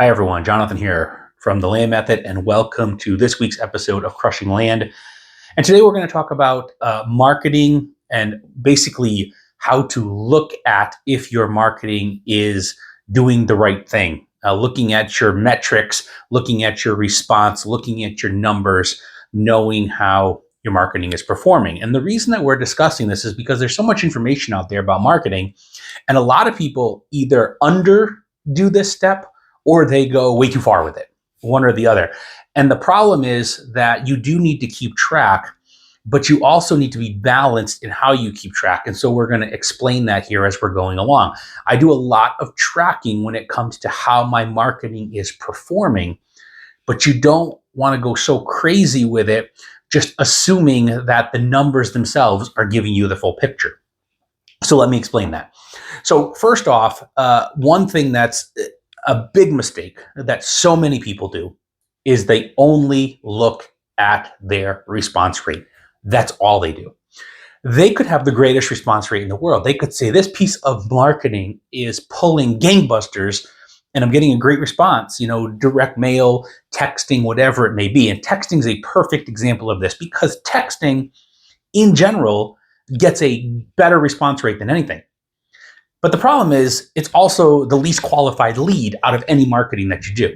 Hi everyone, Jonathan here from the Land Method, and welcome to this week's episode of Crushing Land. And today we're going to talk about marketing and basically how to look at if your marketing is doing the right thing. Looking at your metrics, looking at your response, looking at your numbers, knowing how your marketing is performing. And the reason that we're discussing this is because there's so much information out there about marketing, and a lot of people either underdo this step or they go way too far with it, one or the other. And the problem is that you do need to keep track, but you also need to be balanced in how you keep track. And so we're going to explain that here as we're going along. I do a lot of tracking when it comes to how my marketing is performing, but you don't want to go so crazy with it, just assuming that the numbers themselves are giving you the full picture. So let me explain that. So first off, one thing that's a big mistake that so many people do is they only look at their response rate. That's all they do. They could have the greatest response rate in the world. They could say this piece of marketing is pulling gangbusters and I'm getting a great response, direct mail, texting, whatever it may be. And texting is a perfect example of this because texting in general gets a better response rate than anything. But the problem is it's also the least qualified lead out of any marketing that you do.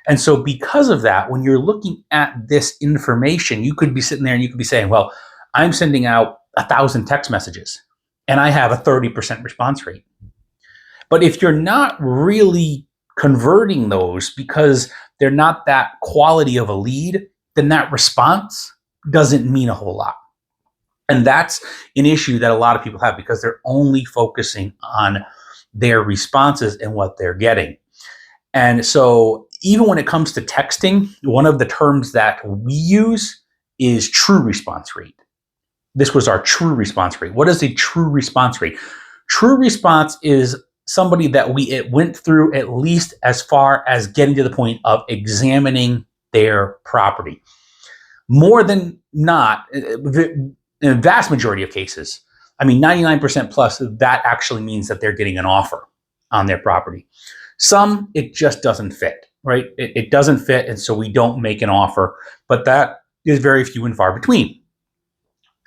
And so because of that, when you're looking at this information, you could be sitting there and you could be saying, well, I'm sending out 1,000 text messages and I have a 30% response rate. But if you're not really converting those because they're not that quality of a lead, then that response doesn't mean a whole lot. And that's an issue that a lot of people have because they're only focusing on their responses and what they're getting. And so even when it comes to texting, one of the terms that we use is true response rate. This was our true response rate. What is a true response rate? True response is somebody that it went through at least as far as getting to the point of examining their property. More than not, in a vast majority of cases, 99% plus, that actually means that they're getting an offer on their property. Some, it just doesn't fit, right? It doesn't fit, and so we don't make an offer, but that is very few and far between.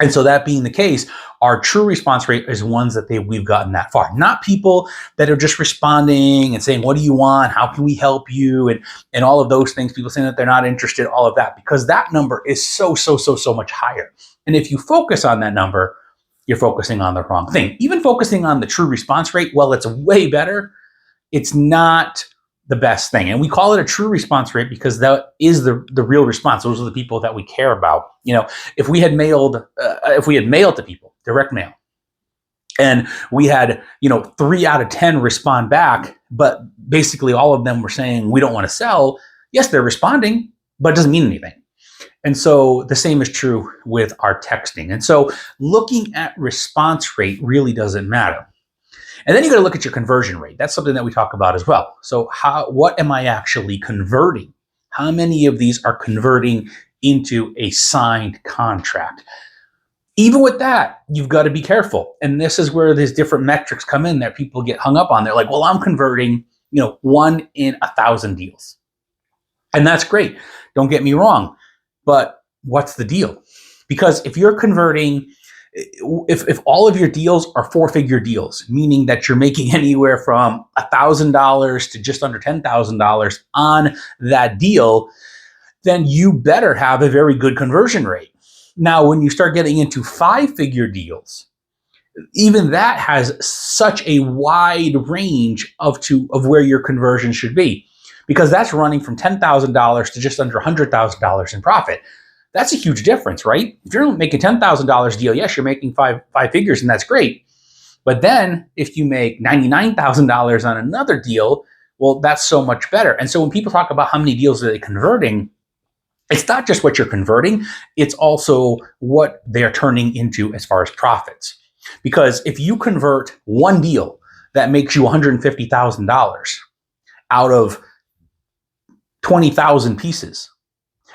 And so that being the case, our true response rate is ones that we've gotten that far. Not people that are just responding and saying, what do you want? How can we help you? And all of those things, people saying that they're not interested, all of that, because that number is so much higher. And if you focus on that number, you're focusing on the wrong thing. Even focusing on the true response rate, well, it's way better. It's not the best thing. And we call it a true response rate because that is the real response. Those are the people that we care about. If we had mailed to people, direct mail, and we had, 3 out of 10 respond back, but basically all of them were saying, we don't want to sell. Yes, they're responding, but it doesn't mean anything. And so the same is true with our texting. And so looking at response rate really doesn't matter. And then you got to look at your conversion rate. That's something that we talk about as well. So what am I actually converting? How many of these are converting into a signed contract? Even with that, you've got to be careful. And this is where these different metrics come in that people get hung up on. They're like, well, I'm converting, 1 in 1,000 deals. And that's great. Don't get me wrong. But what's the deal? Because if you're converting, if all of your deals are 4-figure deals, meaning that you're making anywhere from $1,000 to just under $10,000 on that deal, then you better have a very good conversion rate. Now, when you start getting into 5-figure deals, even that has such a wide range of where your conversion should be, because that's running from $10,000 to just under $100,000 in profit. That's a huge difference, right? If you're making $10,000 deal, yes, you're making five figures, and that's great. But then if you make $99,000 on another deal, well, that's so much better. And so when people talk about how many deals are they converting, it's not just what you're converting, it's also what they're turning into as far as profits. Because if you convert one deal that makes you $150,000 out of 20,000 pieces,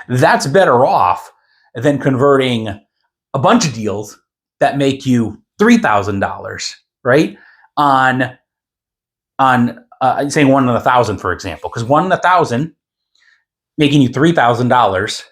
that's better off than converting a bunch of deals that make you $3,000, right? On saying 1 in 1,000, for example, because 1 in 1,000 making you $3,000,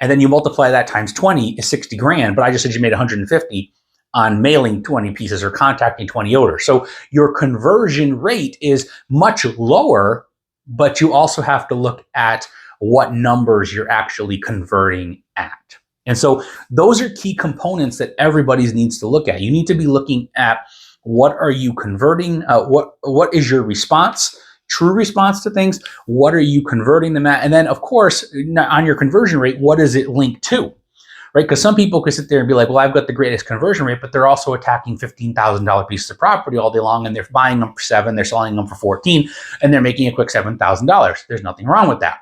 and then you multiply that times 20 is 60 grand. But I just said you made 150 on mailing 20 pieces or contacting 20 owners. So your conversion rate is much lower, but you also have to look at what numbers you're actually converting at. And so those are key components that everybody needs to look at. You need to be looking at what are you converting, what is your response, true response to things, what are you converting them at, and then of course on your conversion rate, what is it linked to? Right? Because some people could sit there and be like, well, I've got the greatest conversion rate, but they're also attacking $15,000 pieces of property all day long, and they're buying them for 7, they're selling them for 14, and they're making a quick $7,000. There's nothing wrong with that.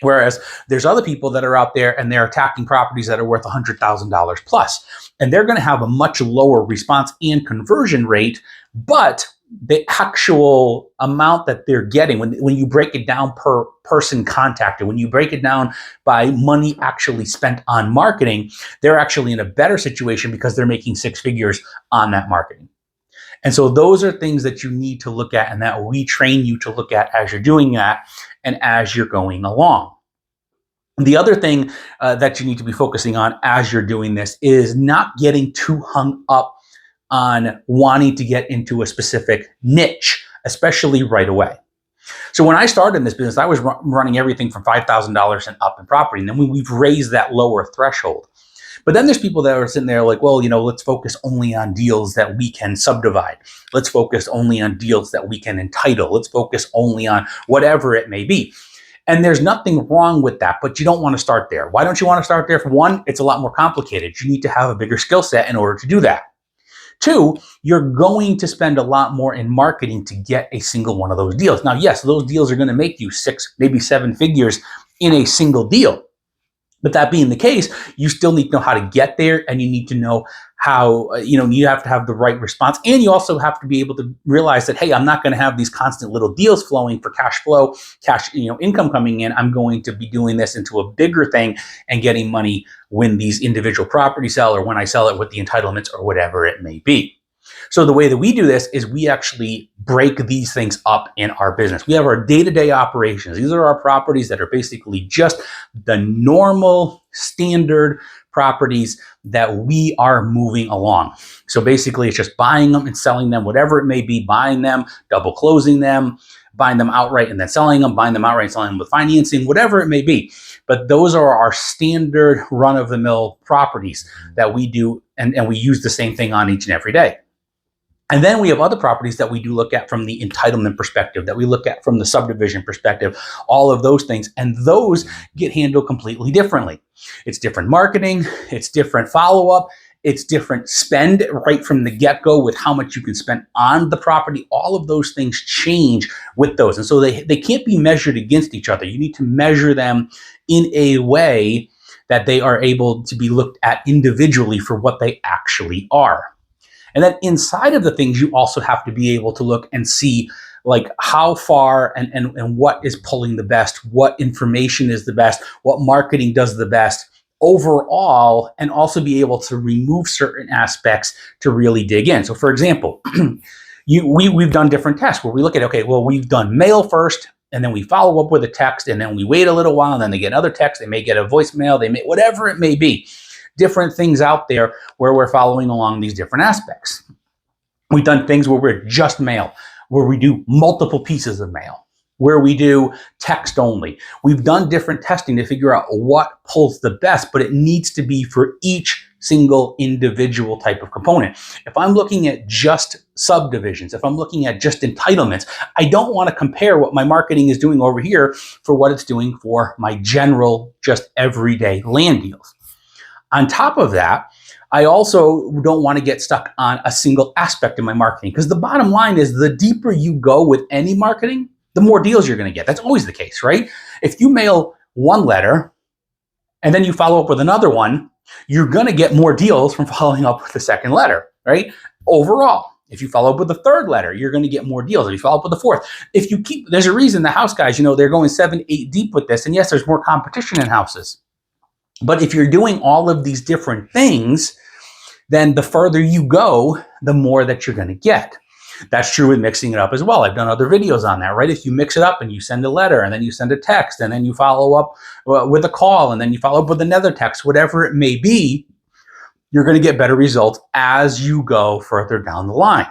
Whereas there's other people that are out there and they're attacking properties that are worth $100,000 plus, and they're going to have a much lower response and conversion rate, but the actual amount that they're getting, when you break it down per person contacted, when you break it down by money actually spent on marketing, they're actually in a better situation because they're making 6 figures on that marketing. And so those are things that you need to look at and that we train you to look at as you're doing that and as you're going along. The other thing that you need to be focusing on as you're doing this is not getting too hung up on wanting to get into a specific niche, especially right away. So when I started in this business, I was running everything from $5,000 and up in property. And then we've raised that lower threshold. But then there's people that are sitting there like, well, let's focus only on deals that we can subdivide. Let's focus only on deals that we can entitle. Let's focus only on whatever it may be. And there's nothing wrong with that, but you don't want to start there. Why don't you want to start there? For one, it's a lot more complicated. You need to have a bigger skill set in order to do that. 2, you're going to spend a lot more in marketing to get a single one of those deals. Now, yes, those deals are going to make you 6, maybe 7 figures in a single deal. But that being the case, you still need to know how to get there, and you need to know how, you have to have the right response. And you also have to be able to realize that, hey, I'm not going to have these constant little deals flowing for cash flow, income coming in. I'm going to be doing this into a bigger thing and getting money when these individual properties sell or when I sell it with the entitlements or whatever it may be. So the way that we do this is we actually break these things up in our business. We have our day-to-day operations. These are our properties that are basically just the normal standard properties that we are moving along. So basically it's just buying them and selling them, whatever it may be, buying them, double closing them, buying them outright and then selling them, buying them outright and selling them with financing, whatever it may be. But those are our standard run-of-the-mill properties that we do, and we use the same thing on each and every day. And then we have other properties that we do look at from the entitlement perspective, that we look at from the subdivision perspective, all of those things. And those get handled completely differently. It's different marketing, it's different follow-up, it's different spend right from the get-go with how much you can spend on the property. All of those things change with those. And so they can't be measured against each other. You need to measure them in a way that they are able to be looked at individually for what they actually are. And then inside of the things, you also have to be able to look and see like how far and what is pulling the best, what information is the best, what marketing does the best overall, and also be able to remove certain aspects to really dig in. So for example, we've done different tests where we look at, okay, well, we've done mail first, and then we follow up with a text, and then we wait a little while, and then they get another text, they may get a voicemail, they may, whatever it may be. Different things out there where we're following along these different aspects. We've done things where we're just mail, where we do multiple pieces of mail, where we do text only. We've done different testing to figure out what pulls the best, but it needs to be for each single individual type of component. If I'm looking at just subdivisions, if I'm looking at just entitlements, I don't want to compare what my marketing is doing over here for what it's doing for my general, just everyday land deals. On top of that, I also don't want to get stuck on a single aspect of my marketing, because the bottom line is the deeper you go with any marketing, the more deals you're going to get. That's always the case, right? If you mail one letter and then you follow up with another one, you're going to get more deals from following up with the second letter, right? Overall, if you follow up with the third letter, you're going to get more deals. If you follow up with the fourth, there's a reason the house guys, they're going 7, 8 deep with this. And yes, there's more competition in houses. But if you're doing all of these different things, then the further you go, the more that you're going to get. That's true with mixing it up as well. I've done other videos on that, right? If you mix it up and you send a letter and then you send a text and then you follow up with a call and then you follow up with another text, whatever it may be, you're going to get better results as you go further down the line.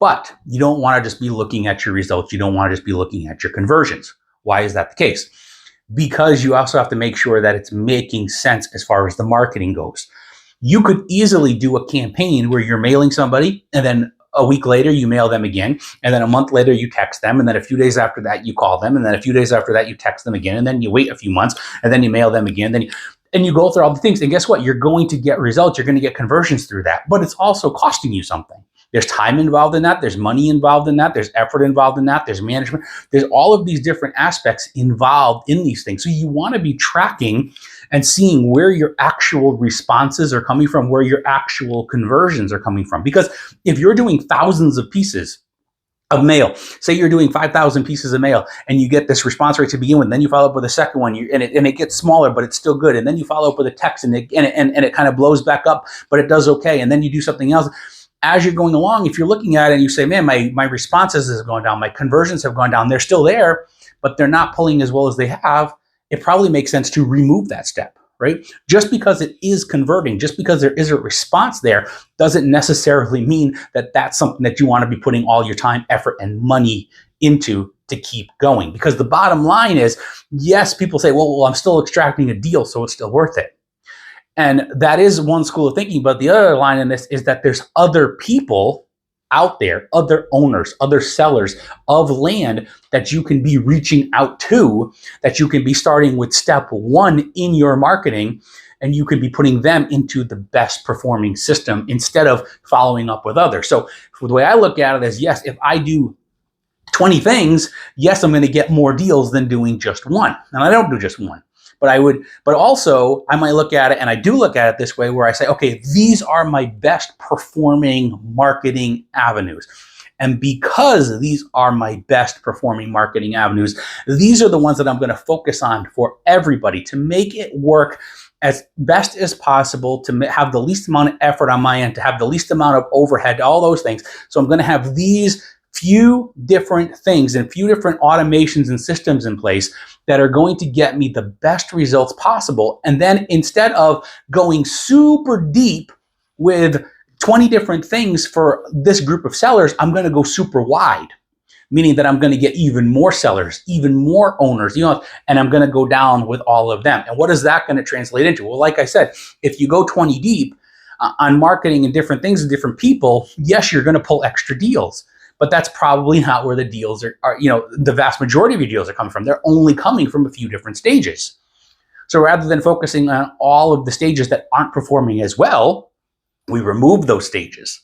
But you don't want to just be looking at your results. You don't want to just be looking at your conversions. Why is that the case? Because you also have to make sure that it's making sense as far as the marketing goes. You could easily do a campaign where you're mailing somebody and then a week later you mail them again, and then a month later you text them, and then a few days after that you call them, and then a few days after that you text them again, and then you wait a few months, and then you mail them again, and you go through all the things. And guess what? You're going to get results. You're going to get conversions through that, but it's also costing you something. There's time involved in that. There's money involved in that. There's effort involved in that. There's management. There's all of these different aspects involved in these things. So you want to be tracking and seeing where your actual responses are coming from, where your actual conversions are coming from. Because if you're doing thousands of pieces of mail, say you're doing 5,000 pieces of mail and you get this response rate to begin with, then you follow up with a second one, and it gets smaller, but it's still good. And then you follow up with a text and it kind of blows back up, but it does okay. And then you do something else. As you're going along, if you're looking at it and you say, man, my responses have gone down, my conversions have gone down, they're still there, but they're not pulling as well as they have, it probably makes sense to remove that step, right? Just because it is converting, just because there is a response there, doesn't necessarily mean that that's something that you want to be putting all your time, effort, and money into to keep going. Because the bottom line is, yes, people say, well, I'm still extracting a deal, so it's still worth it. And that is one school of thinking. But the other line in this is that there's other people out there, other owners, other sellers of land that you can be reaching out to, that you can be starting with step one in your marketing, and you can be putting them into the best performing system instead of following up with others. So the way I look at it is, yes, if I do 20 things, yes, I'm going to get more deals than doing just one. And I don't do just one. But also I might look at it, and I do look at it this way, where I say, okay, these are my best performing marketing avenues. And because these are my best performing marketing avenues, these are the ones that I'm going to focus on for everybody to make it work as best as possible, to have the least amount of effort on my end, to have the least amount of overhead, all those things. So I'm going to have these few different things and few different automations and systems in place that are going to get me the best results possible. And then instead of going super deep with 20 different things for this group of sellers, I'm going to go super wide, meaning that I'm going to get even more sellers, even more owners, and I'm going to go down with all of them. And what is that going to translate into? Well, like I said, if you go 20 deep on marketing and different things and different people, yes, you're going to pull extra deals. But that's probably not where the deals are, the vast majority of your deals are coming from. They're only coming from a few different stages. So rather than focusing on all of the stages that aren't performing as well, we remove those stages.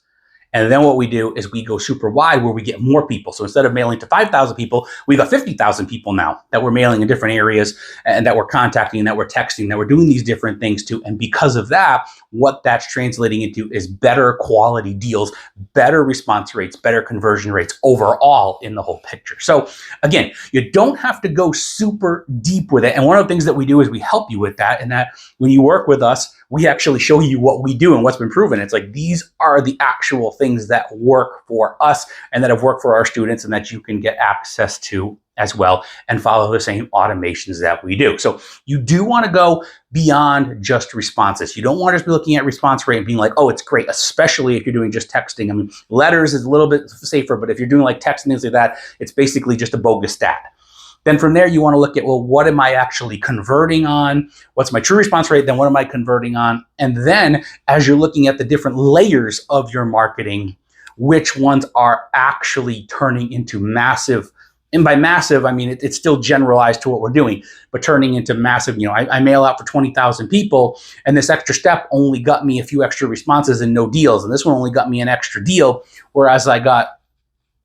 And then what we do is we go super wide, where we get more people. So instead of mailing to 5,000 people, we got 50,000 people now that we're mailing in different areas, and that we're contacting, and that we're texting, that we're doing these different things to. And because of that, what that's translating into is better quality deals, better response rates, better conversion rates overall in the whole picture. So again, you don't have to go super deep with it. And one of the things that we do is we help you with that. And that when you work with us, we actually show you what we do and what's been proven. It's like, these are the actual things that work for us and that have worked for our students, and that you can get access to as well and follow the same automations that we do. So you do want to go beyond just responses. You don't want to just be looking at response rate and being like, oh, it's great, especially if you're doing just texting. I mean, letters is a little bit safer, but if you're doing like text and things like that, it's basically just a bogus stat. Then from there, you want to look at, well, what am I actually converting on? What's my true response rate? Then what am I converting on? And then as you're looking at the different layers of your marketing, which ones are actually turning into massive, and by massive, I mean, it's still generalized to what we're doing, but turning into massive, I mail out for 20,000 people, and this extra step only got me a few extra responses and no deals. And this one only got me an extra deal, whereas I got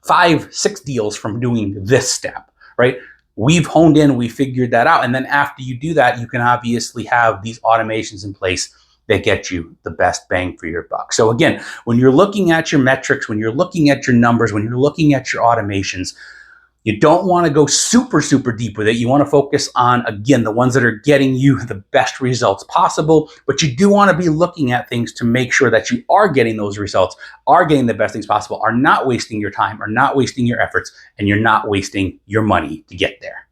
5-6 deals from doing this step, right? We've honed in, we figured that out. And then after you do that, you can obviously have these automations in place that get you the best bang for your buck. So again, when you're looking at your metrics, when you're looking at your numbers, when you're looking at your automations, You don't want to go super, super deep with it. You want to focus on, again, the ones that are getting you the best results possible, but you do want to be looking at things to make sure that you are getting those results, are getting the best things possible, are not wasting your time, are not wasting your efforts, and you're not wasting your money to get there.